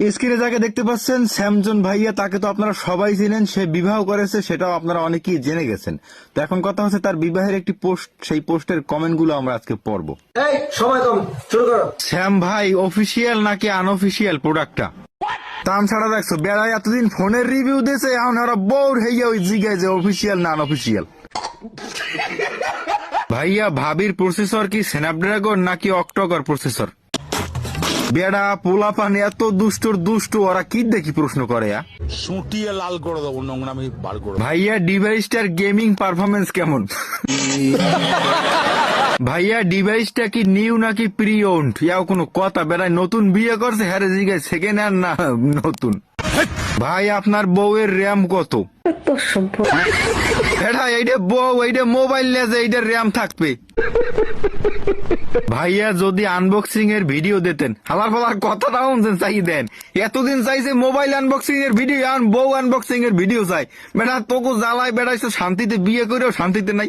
স্ক্রিনে যাকে দেখতে পাচ্ছেন স্যামজন ভাইয়া, তাকে তো আপনারা সবাই চিনেন। সে বিবাহ করেছে, সেটাও আপনারা অনেকেই জেনে গেছেন। তো এখন কথা হচ্ছে তার বিবাহের একটি পোস্ট, সেই পোস্টের কমেন্ট গুলো আমরা আজকে পড়বো। এই সময় কম, শুরু করো। স্যাম ভাই অফিসিয়াল নাকি আনঅফিসিয়াল প্রোডাক্টটা? তাম ছাড়া দেখছো বেড়ায় এতদিন ফোনের রিভিউ দিয়েছে, এখন ওরা বোর হইয়া ওই জিগায় যে অফিসিয়াল না আনঅফিসিয়াল। ভাইয়া ভাবির প্রসেসর কি স্ন্যাপড্রাগন নাকি অক্টোকর প্রসেসর? বেড়া পোলাপান এত দুষ্টর দুষ্ট, ওরা কি দেখি প্রশ্ন করে। সুটিয়ে লাল করে দেবো, নোংরামি বার করে দেবো। ভাইয়া ডিভাইসটার গেমিং পারফরমেন্স কেমন? ভাইয়া ডিভাইসটা কি নিউ নাকি প্রি ওন্ড? ইয়াও কোনো কথা? বেড়ায় নতুন বিয়ে করছে, হ্যারে জিগায় সেকেন্ড হ্যান্ড না নতুন। ভাই আপনার বউয়ের র্যাম কত? বেড়া এইটা বউ, এইটা মোবাইল নেছে, এইটার র্যাম থাকবে। ভাইয়া যদি আনবক্সিং এর ভিডিও দিতেন, হালার ফালার কথাটা চাই দেন। এতদিন চাইছে মোবাইল আনবক্সিং এর ভিডিও, বউ আনবক্সিং এর ভিডিও চাই। বেড়া তোকে জ্বালায় বেড়াইছে, শান্তিতে বিয়ে করেও শান্তিতে নাই।